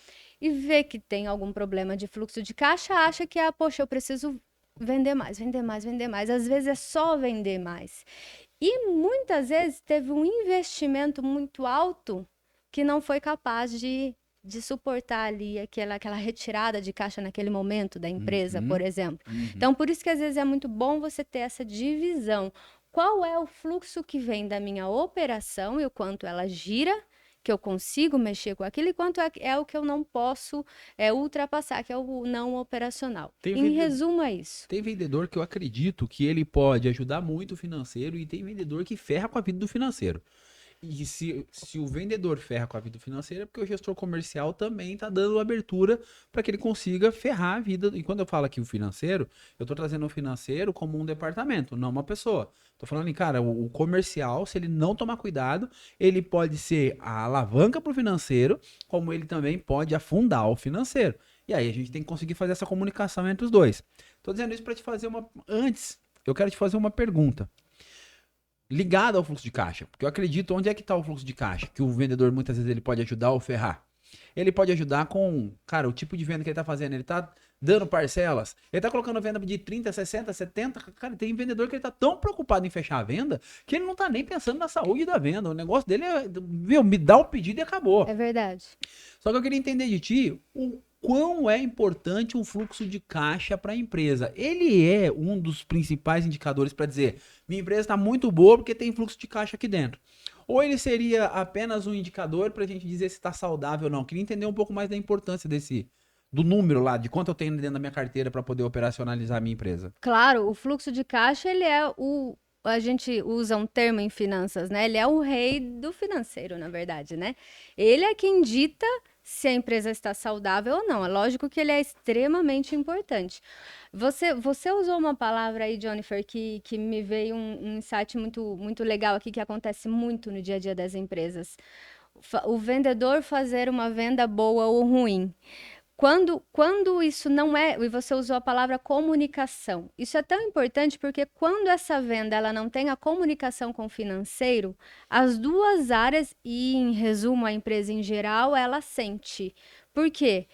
e vê que tem algum problema de fluxo de caixa, acha que, poxa, eu preciso vender mais, vender mais, vender mais. Às vezes é só vender mais. E muitas vezes teve um investimento muito alto que não foi capaz de suportar ali aquela retirada de caixa naquele momento da empresa, por exemplo. Então, por isso que às vezes é muito bom você ter essa divisão. Qual é o fluxo que vem da minha operação e o quanto ela gira, que eu consigo mexer com aquilo, e quanto é o que eu não posso ultrapassar, que é o não operacional. Em resumo, é isso. Tem vendedor que eu acredito que ele pode ajudar muito o financeiro e tem vendedor que ferra com a vida do financeiro. E se o vendedor ferra com a vida financeira, é porque o gestor comercial também está dando abertura para que ele consiga ferrar a vida. E quando eu falo aqui o financeiro, eu estou trazendo o financeiro como um departamento, não uma pessoa. Estou falando, cara, o comercial, se ele não tomar cuidado, ele pode ser a alavanca para o financeiro, como ele também pode afundar o financeiro. E aí a gente tem que conseguir fazer essa comunicação entre os dois. Estou dizendo isso para te fazer uma. Antes, eu quero te fazer uma pergunta ligado ao fluxo de caixa. Porque eu acredito, onde é que está o fluxo de caixa? Que o vendedor muitas vezes ele pode ajudar ou ferrar. Ele pode ajudar com, cara, o tipo de venda que ele está fazendo. Ele está dando parcelas. Ele está colocando venda de 30, 60, 70. Cara, tem vendedor que ele está tão preocupado em fechar a venda que ele não está nem pensando na saúde da venda. O negócio dele é, viu, me dá o pedido e acabou. É verdade. Só que eu queria entender de ti o quão é importante um fluxo de caixa para a empresa. Ele é um dos principais indicadores para dizer, minha empresa está muito boa porque tem fluxo de caixa aqui dentro. Ou ele seria apenas um indicador para a gente dizer se está saudável ou não. Eu queria entender um pouco mais da importância do número lá, de quanto eu tenho dentro da minha carteira para poder operacionalizar a minha empresa. Claro, o fluxo de caixa, ele é o. A gente usa um termo em finanças, né? Ele é o rei do financeiro, na verdade, né? Ele é quem dita se a empresa está saudável ou não. É lógico que ele é extremamente importante. Você usou uma palavra aí, Jennifer, que me veio um insight muito legal aqui, que acontece muito no dia a dia das empresas. O vendedor fazer uma venda boa ou ruim. Quando isso não é, e você usou a palavra comunicação, isso é tão importante porque quando essa venda ela não tem a comunicação com o financeiro, as duas áreas, e em resumo a empresa em geral, ela sente. Por quê?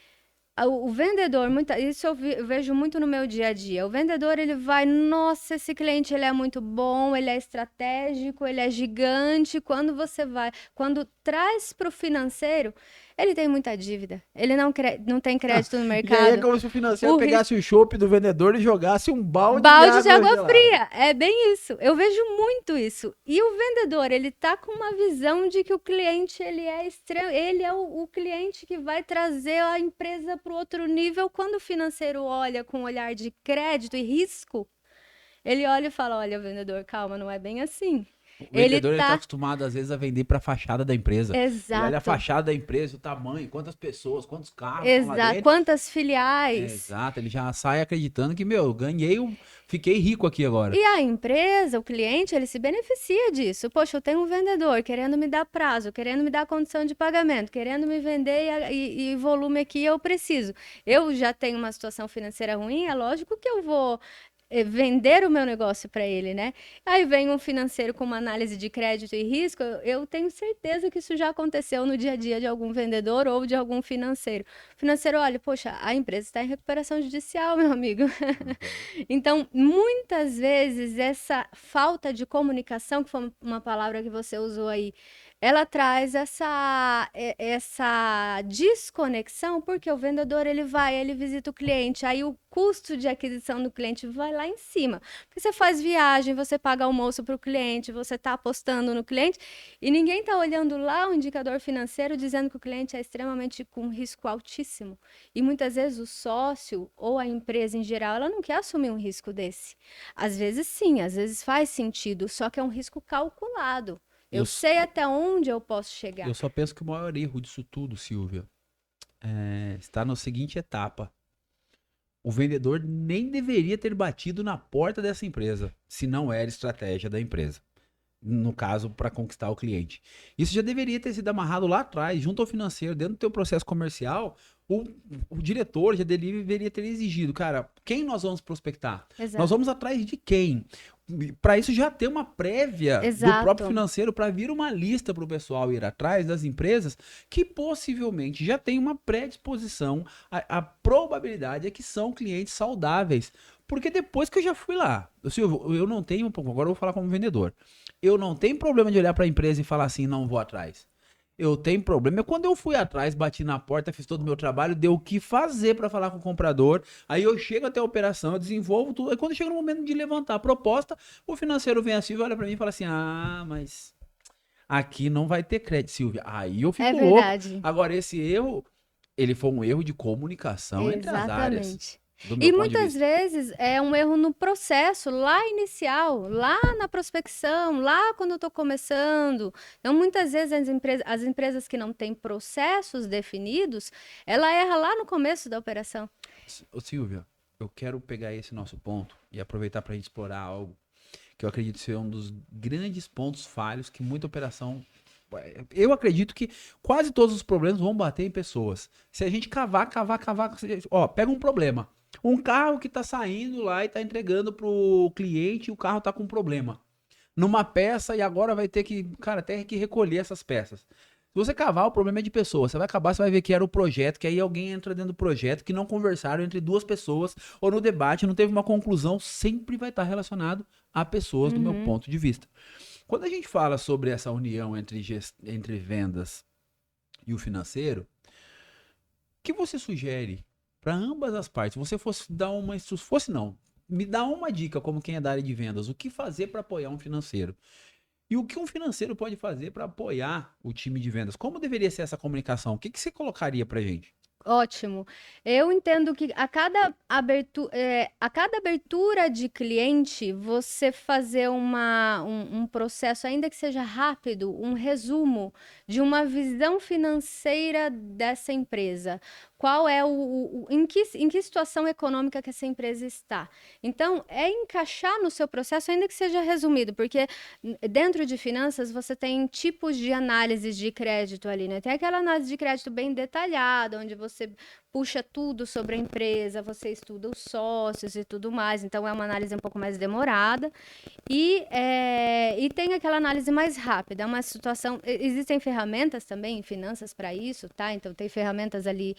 O vendedor, isso eu vejo muito no meu dia a dia. O vendedor, ele vai, nossa, esse cliente ele é muito bom, ele é estratégico, ele é gigante. Quando traz para o financeiro, ele tem muita dívida. Ele não tem crédito no E aí é mercado. como se o financeiro pegasse o chopp do vendedor e jogasse um balde De água fria. É bem isso. Eu vejo muito isso. E o vendedor, ele tá com uma visão de que o cliente, ele é ele é o cliente que vai trazer a empresa para o outro nível. Quando o financeiro olha com um olhar de crédito e risco, ele olha e fala, olha, vendedor, calma, não é bem assim. O vendedor ele tá acostumado, às vezes, a vender para a fachada da empresa. Exato. Ele olha a fachada da empresa, o tamanho, quantas pessoas, quantos carros estão lá dentro. Quantas filiais. Exato, ele já sai acreditando que, meu, fiquei rico aqui agora. E a empresa, o cliente, ele se beneficia disso. Poxa, eu tenho um vendedor querendo me dar prazo, querendo me dar condição de pagamento, querendo me vender e volume aqui eu preciso. Eu já tenho uma situação financeira ruim, é lógico que eu vou vender o meu negócio para ele, né? Aí vem um financeiro com uma análise de crédito e risco, eu tenho certeza que isso já aconteceu no dia a dia de algum vendedor ou de algum financeiro. O financeiro, olha, poxa, a empresa está em recuperação judicial, meu amigo. Então, muitas vezes, essa falta de comunicação, que foi uma palavra que você usou aí, ela traz essa desconexão, porque o vendedor, ele visita o cliente, aí o custo de aquisição do cliente vai lá em cima. Porque você faz viagem, você paga almoço para o cliente, você está apostando no cliente, e ninguém está olhando lá o indicador financeiro dizendo que o cliente é extremamente com risco altíssimo. E muitas vezes o sócio ou a empresa em geral, ela não quer assumir um risco desse. Às vezes sim, às vezes faz sentido, só que é um risco calculado. Eu sei até onde eu posso chegar. Eu só penso que o maior erro disso tudo, Silvia, está na seguinte etapa. O vendedor nem deveria ter batido na porta dessa empresa, se não era estratégia da empresa. No caso, para conquistar o cliente. Isso já deveria ter sido amarrado lá atrás, junto ao financeiro, dentro do teu processo comercial. O diretor já deveria ter exigido, cara, quem nós vamos prospectar? Exato. Nós vamos atrás de quem? Para isso já ter uma prévia do próprio financeiro para vir uma lista para o pessoal ir atrás das empresas que possivelmente já tem uma predisposição, a probabilidade é que são clientes saudáveis. Porque depois que eu já fui lá, Silvio, eu não tenho, agora eu vou falar como vendedor, eu não tenho problema de olhar para a empresa e falar assim, não vou atrás. Eu tenho problema quando eu fui atrás, bati na porta, fiz todo o meu trabalho, deu o que fazer para falar com o comprador, aí eu chego até a operação, eu desenvolvo tudo, aí quando chega no momento de levantar a proposta, o financeiro vem assim, olha para mim e fala assim, mas aqui não vai ter crédito, Silvia. Aí eu fico louco. Agora esse erro, ele foi um erro de comunicação entre as áreas. do meu E ponto de muitas vista. vezes é um erro no processo, lá inicial, lá na prospecção, lá quando eu estou começando. Então, muitas vezes as empresas que não têm processos definidos, ela erra lá no começo da operação. Ô, Silvia, eu quero pegar esse nosso ponto e aproveitar para a gente explorar algo que eu acredito ser um dos grandes pontos falhos que muita operação. Eu acredito que quase todos os problemas vão bater em pessoas. Se a gente cavar, ó, pega um problema. Um carro que tá saindo lá e tá entregando pro cliente e o carro tá com um problema numa peça e agora vai ter que, cara, ter que recolher essas peças. Se você cavar, o problema é de pessoa. Você vai acabar, você vai ver que era o projeto, que aí alguém entra dentro do projeto, que não conversaram entre duas pessoas, ou no debate não teve uma conclusão, sempre vai estar relacionado a pessoas, do meu Uhum. ponto de vista. Quando a gente fala sobre essa união entre vendas e o financeiro, o que você sugere para ambas as partes? Se você fosse dar uma. Se fosse não, me dá uma dica como quem é da área de vendas. O que fazer para apoiar um financeiro? E o que um financeiro pode fazer para apoiar o time de vendas? Como deveria ser essa comunicação? O que você colocaria para gente? Ótimo. Eu entendo que a cada abertura de cliente, você fazer um processo, ainda que seja rápido, um resumo de uma visão financeira dessa empresa. Qual é em que situação econômica que essa empresa está? Então, é encaixar no seu processo, ainda que seja resumido, porque dentro de finanças você tem tipos de análises de crédito ali, né? Tem aquela análise de crédito bem detalhada, onde você puxa tudo sobre a empresa, você estuda os sócios e tudo mais, então é uma análise um pouco mais demorada. E tem aquela análise mais rápida, é uma situação. Existem ferramentas também em finanças para isso, tá? Então tem ferramentas ali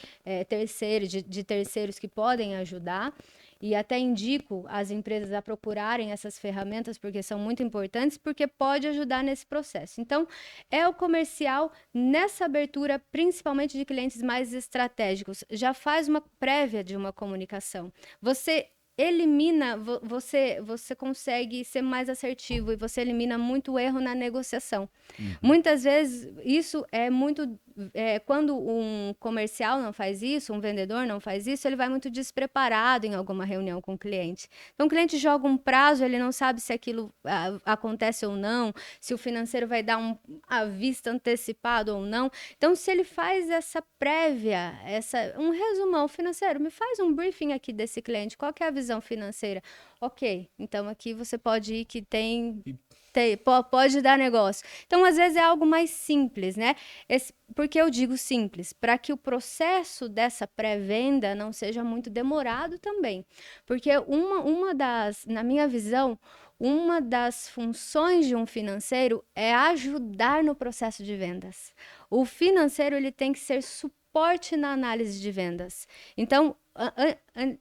de terceiros que podem ajudar. E até indico as empresas a procurarem essas ferramentas, porque são muito importantes, porque pode ajudar nesse processo. Então, é o comercial nessa abertura, principalmente de clientes mais estratégicos, já faz uma prévia de uma comunicação. Você elimina, você consegue ser mais assertivo e você elimina muito erro na negociação. Uhum. Muitas vezes, isso é muito. Quando um comercial não faz isso, um vendedor não faz isso, ele vai muito despreparado em alguma reunião com o cliente. Então, o cliente joga um prazo, ele não sabe se aquilo acontece ou não, se o financeiro vai dar à vista antecipado ou não. Então, se ele faz essa prévia, um resumão financeiro, me faz um briefing aqui desse cliente, qual que é a visão financeira? Ok, então aqui você pode ir que pode dar negócio. Então, às vezes é algo mais simples, né? Porque eu digo simples, para que o processo dessa pré-venda não seja muito demorado também. Porque na minha visão, uma das funções de um financeiro é ajudar no processo de vendas. O financeiro ele tem que ser suporte na análise de vendas. Então,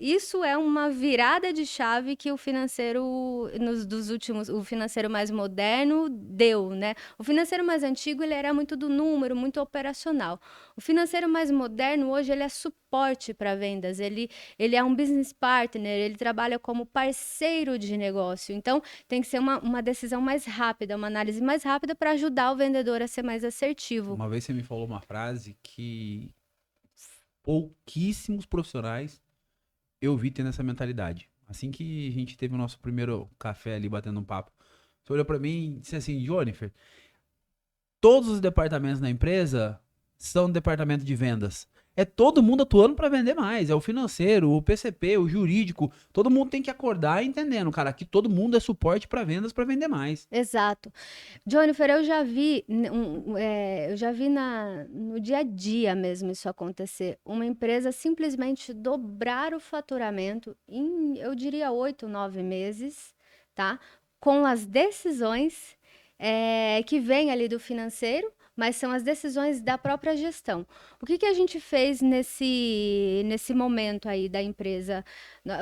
isso é uma virada de chave que o financeiro o financeiro mais moderno deu, né? O financeiro mais antigo ele era muito do número, muito operacional. O financeiro mais moderno hoje ele é suporte para vendas, ele é um business partner, ele trabalha como parceiro de negócio. Então tem que ser uma decisão mais rápida, uma análise mais rápida para ajudar o vendedor a ser mais assertivo. Uma vez você me falou uma frase que pouquíssimos profissionais eu vi tendo essa mentalidade. Assim que a gente teve o nosso primeiro café ali batendo um papo, você olhou pra mim e disse assim, Jennifer, todos os departamentos da empresa são departamento de vendas. É todo mundo atuando para vender mais. É o financeiro, o PCP, o jurídico. Todo mundo tem que acordar entendendo, cara, que todo mundo é suporte para vendas para vender mais. Exato. Jennifer, eu já vi, no dia a dia mesmo isso acontecer. Uma empresa simplesmente dobrar o faturamento em, eu diria, 8, 9 meses, tá? Com as decisões que vêm ali do financeiro, mas são as decisões da própria gestão. O que a gente fez nesse momento aí da empresa?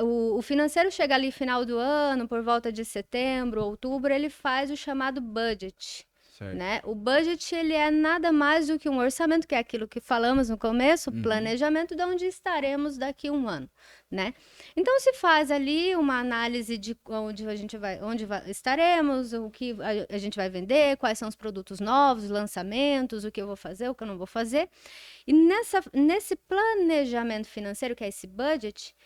O financeiro chega ali final do ano, por volta de setembro, outubro, ele faz o chamado budget. Certo. Né? O budget ele é nada mais do que um orçamento, que é aquilo que falamos no começo, planejamento de onde estaremos daqui a um ano, né? Então se faz ali uma análise de onde estaremos, o que a gente vai vender, quais são os produtos novos, lançamentos, o que eu vou fazer, o que eu não vou fazer. E nesse planejamento financeiro, que é esse budget,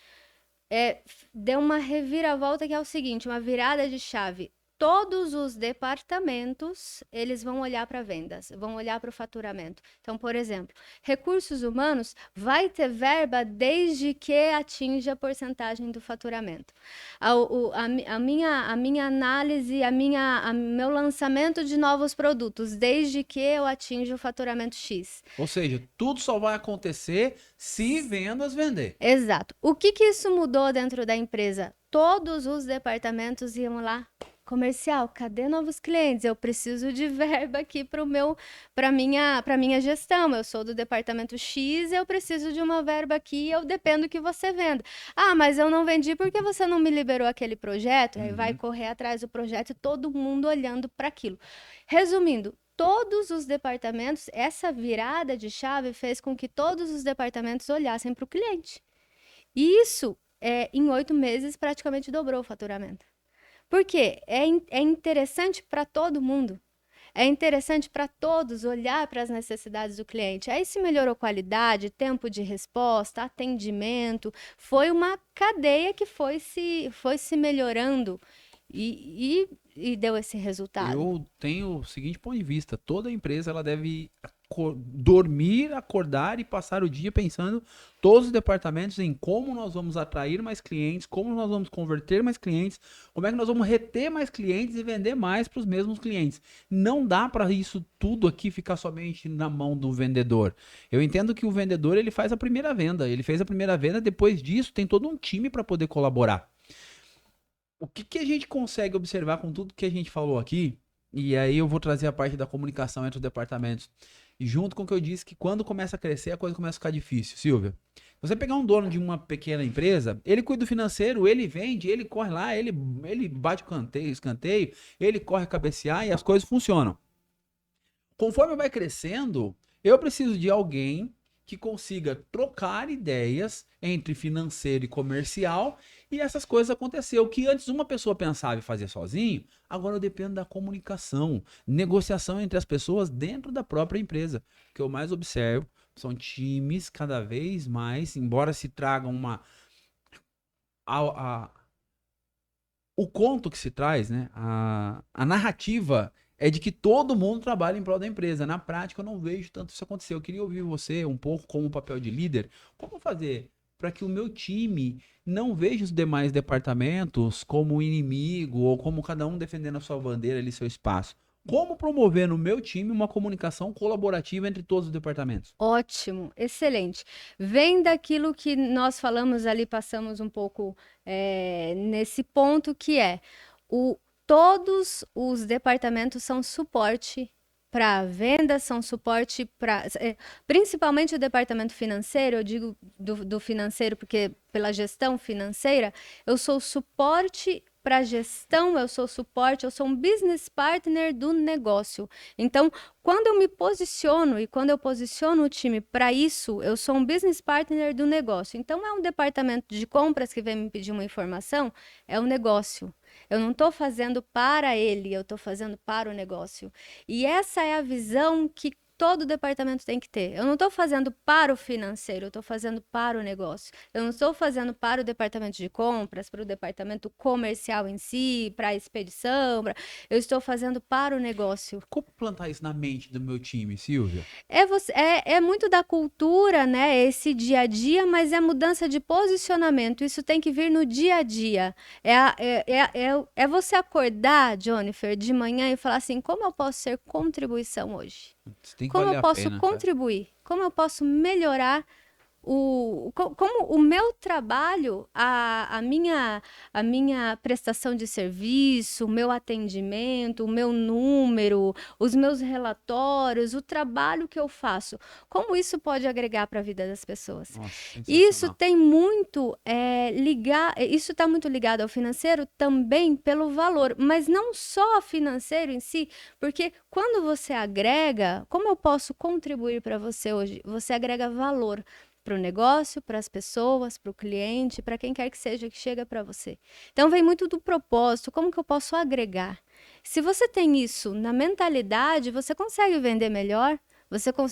deu uma reviravolta que é o seguinte, uma virada de chave. Todos os departamentos, eles vão olhar para vendas, vão olhar para o faturamento. Então, por exemplo, recursos humanos vai ter verba desde que atinja a porcentagem do faturamento. A minha análise, meu lançamento de novos produtos, desde que eu atinja o faturamento X. Ou seja, tudo só vai acontecer se vendas vender. Exato. O que isso mudou dentro da empresa? Todos os departamentos iam lá. Comercial, cadê novos clientes? Eu preciso de verba aqui para minha gestão. Eu sou do departamento X, eu preciso de uma verba aqui, eu dependo que você venda. Ah, mas eu não vendi porque você não me liberou aquele projeto. Aí vai correr atrás do projeto e todo mundo olhando para aquilo. Resumindo, todos os departamentos, essa virada de chave fez com que todos os departamentos olhassem para o cliente. E isso, em 8 meses, praticamente dobrou o faturamento. Por quê? É interessante para todo mundo. É interessante para todos olhar para as necessidades do cliente. Aí se melhorou qualidade, tempo de resposta, atendimento. Foi uma cadeia que foi se melhorando e deu esse resultado. Eu tenho o seguinte ponto de vista: toda empresa ela deve dormir, acordar e passar o dia pensando todos os departamentos em como nós vamos atrair mais clientes, como nós vamos converter mais clientes, como é que nós vamos reter mais clientes e vender mais para os mesmos clientes. Não dá para isso tudo aqui ficar somente na mão do vendedor. Eu entendo que o vendedor ele faz a primeira venda, ele fez a primeira venda, depois disso tem todo um time para poder colaborar. O que a gente consegue observar com tudo que a gente falou aqui, e aí eu vou trazer a parte da comunicação entre os departamentos, e junto com o que eu disse, que quando começa a crescer, a coisa começa a ficar difícil. Silvia, você pegar um dono de uma pequena empresa, ele cuida do financeiro, ele vende, ele corre lá, ele bate o escanteio, ele corre cabecear e as coisas funcionam. Conforme vai crescendo, eu preciso de alguém que consiga trocar ideias entre financeiro e comercial e essas coisas acontecer. O que antes uma pessoa pensava e fazia sozinho, agora eu dependo da comunicação, negociação entre as pessoas dentro da própria empresa. O que eu mais observo são times cada vez mais, embora se tragam o conto que se traz, né? A narrativa é de que todo mundo trabalha em prol da empresa. Na prática, eu não vejo tanto isso acontecer. Eu queria ouvir você um pouco como um papel de líder. Como fazer para que o meu time não veja os demais departamentos como inimigo ou como cada um defendendo a sua bandeira ali, seu espaço? Como promover no meu time uma comunicação colaborativa entre todos os departamentos? Ótimo, excelente. Vem daquilo que nós falamos ali, passamos um pouco nesse ponto que todos os departamentos são suporte para venda, são suporte para. Principalmente o departamento financeiro, eu digo do financeiro porque pela gestão financeira, eu sou suporte para gestão, eu sou suporte, eu sou um business partner do negócio. Então, quando eu me posiciono e quando eu posiciono o time para isso, eu sou um business partner do negócio. Então, é um departamento de compras que vem me pedir uma informação, é um negócio. Eu não estou fazendo para ele, eu estou fazendo para o negócio. E essa é a visão que todo departamento tem que ter. Eu não estou fazendo para o financeiro, eu estou fazendo para o negócio. Eu não estou fazendo para o departamento de compras, para o departamento comercial em si, para a expedição. Eu estou fazendo para o negócio. Como plantar isso na mente do meu time, Silvia? É muito da cultura, né? Esse dia a dia, mas é mudança de posicionamento. Isso tem que vir no dia a dia. É você acordar, Jonifer, de manhã e falar assim: como eu posso ser contribuição hoje? Como eu posso contribuir? Como eu posso melhorar como o meu trabalho, a minha prestação de serviço, o meu atendimento, o meu número, os meus relatórios, o trabalho que eu faço, como isso pode agregar para a vida das pessoas? Nossa, Isso tem muito isso está muito ligado ao financeiro também pelo valor, mas não só financeiro em si, porque quando você agrega, como eu posso contribuir para você hoje? Você agrega valor para o negócio, para as pessoas, para o cliente, para quem quer que seja que chega para você. Então, vem muito do propósito, como que eu posso agregar? Se você tem isso na mentalidade, você consegue vender melhor,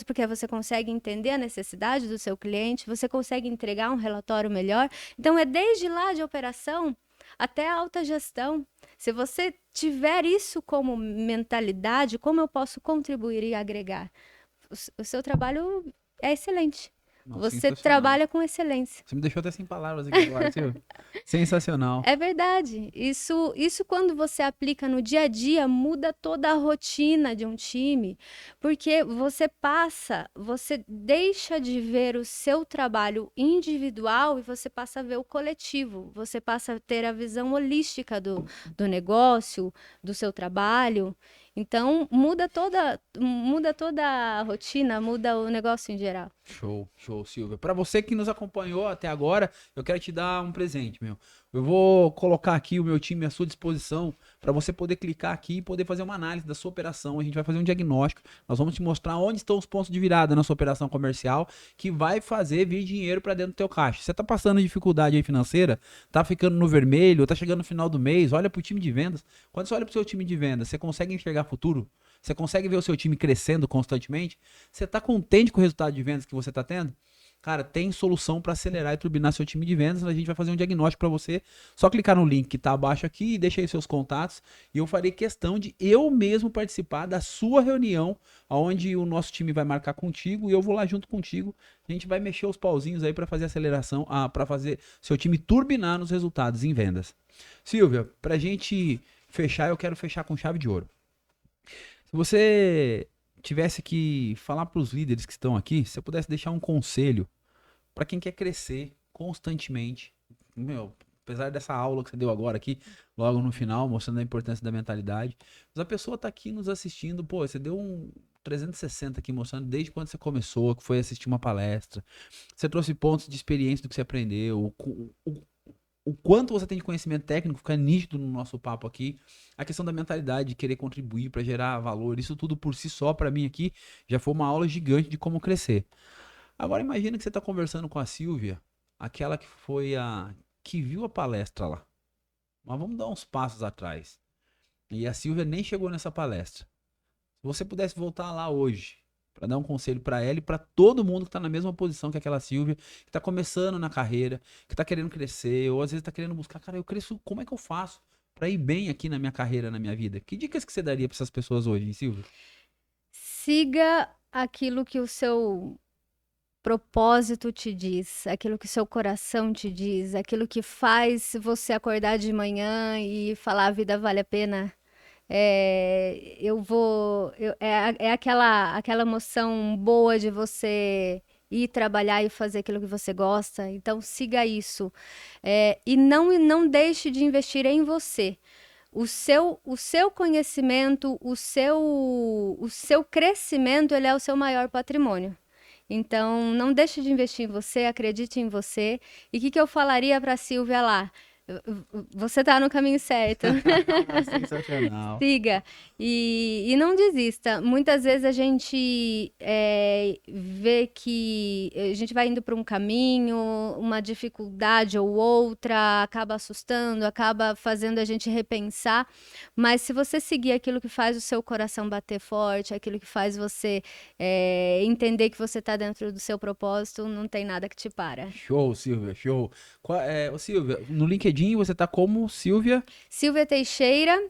Porque você consegue entender a necessidade do seu cliente, você consegue entregar um relatório melhor. Então, é desde lá de operação até a alta gestão. Se você tiver isso como mentalidade, como eu posso contribuir e agregar? O seu trabalho é excelente. Não, Você sensacional. trabalha com excelência. Você me deixou até sem palavras aqui agora, Silvia. Sensacional. É verdade. Isso quando você aplica no dia a dia, muda toda a rotina de um time, porque você deixa de ver o seu trabalho individual e você passa a ver o coletivo. Você passa a ter a visão holística do negócio, do seu trabalho. Então, muda toda a rotina, muda o negócio em geral. Show, show, Silvia. Para você que nos acompanhou até agora, eu quero te dar um presente, meu. Eu vou colocar aqui o meu time à sua disposição para você poder clicar aqui e poder fazer uma análise da sua operação. A gente vai fazer um diagnóstico. Nós vamos te mostrar onde estão os pontos de virada na sua operação comercial que vai fazer vir dinheiro para dentro do teu caixa. Você tá passando dificuldade aí financeira, tá ficando no vermelho, tá chegando no final do mês, olha pro time de vendas. Quando você olha pro seu time de vendas, você consegue enxergar futuro? Você consegue ver o seu time crescendo constantemente? Você tá contente com o resultado de vendas que você tá tendo? Cara, tem solução para acelerar e turbinar seu time de vendas. A gente vai fazer um diagnóstico para você. Só clicar no link que tá abaixo aqui e deixa aí seus contatos. E eu farei questão de eu mesmo participar da sua reunião, onde o nosso time vai marcar contigo e eu vou lá junto contigo. A gente vai mexer os pauzinhos aí para fazer aceleração, para fazer seu time turbinar nos resultados em vendas. Silvia, pra gente fechar, eu quero fechar com chave de ouro. Se você tivesse que falar para os líderes que estão aqui, se você pudesse deixar um conselho para quem quer crescer constantemente, meu, apesar dessa aula que você deu agora aqui, logo no final, mostrando a importância da mentalidade, mas a pessoa está aqui nos assistindo, pô, você deu um 360 aqui mostrando desde quando você começou, que foi assistir uma palestra, você trouxe pontos de experiência do que você aprendeu, o quanto você tem de conhecimento técnico fica nítido no nosso papo aqui. A questão da mentalidade, de querer contribuir para gerar valor, isso tudo por si só, para mim aqui, já foi uma aula gigante de como crescer. Agora imagina que você está conversando com a Silvia, aquela que foi a que viu a palestra lá. Mas vamos dar uns passos atrás. E a Silvia nem chegou nessa palestra. Se você pudesse voltar lá hoje, para dar um conselho para ela e para todo mundo que está na mesma posição que aquela Silvia, que está começando na carreira, que está querendo crescer, ou às vezes está querendo buscar, cara, eu cresço, como é que eu faço para ir bem aqui na minha carreira, na minha vida? Que dicas que você daria para essas pessoas hoje, hein, Silvia? Siga aquilo que o seu propósito te diz, aquilo que o seu coração te diz, aquilo que faz você acordar de manhã e falar a vida vale a pena. É aquela emoção boa de você ir trabalhar e fazer aquilo que você gosta. Então siga isso. E não deixe de investir em você. O seu conhecimento, o seu crescimento, ele é o seu maior patrimônio. Então, não deixe de investir em você, acredite em você. E o que eu falaria para a Silvia lá? Você está no caminho certo. Sensacional. Siga e não desista. Muitas vezes a gente vê que a gente vai indo para um caminho, uma dificuldade ou outra acaba assustando, acaba fazendo a gente repensar. Mas se você seguir aquilo que faz o seu coração bater forte, aquilo que faz você entender que você está dentro do seu propósito, não tem nada que te para. Show, Silvia, show. Ô, Silvia, no LinkedIn você tá como Silvia? Silvia Teixeira.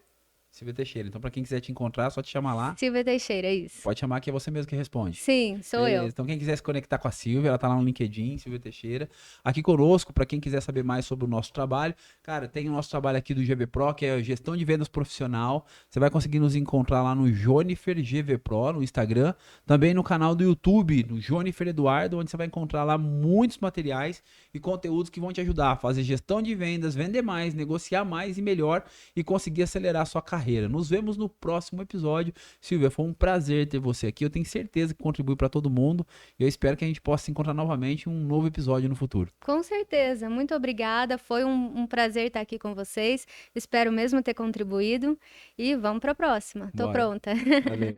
Silvia Teixeira. Então, pra quem quiser te encontrar, é só te chamar lá. Silvia Teixeira, é isso. Pode chamar que é você mesmo que responde. Sim, sou eu. Então, quem quiser se conectar com a Silvia, ela tá lá no LinkedIn, Silvia Teixeira. Aqui conosco, para quem quiser saber mais sobre o nosso trabalho, cara, tem o nosso trabalho aqui do GV Pro, que é a gestão de vendas profissional. Você vai conseguir nos encontrar lá no Jonifer GV Pro, no Instagram. Também no canal do YouTube, no Jonifer Eduardo, onde você vai encontrar lá muitos materiais e conteúdos que vão te ajudar a fazer gestão de vendas, vender mais, negociar mais e melhor e conseguir acelerar a sua carreira. Nos vemos no próximo episódio. Silvia, foi um prazer ter você aqui. Eu tenho certeza que contribui para todo mundo. E eu espero que a gente possa se encontrar novamente em um novo episódio no futuro. Com certeza. Muito obrigada. Foi um prazer estar aqui com vocês. Espero mesmo ter contribuído. E vamos para a próxima. Tô Bora. pronta. Valeu.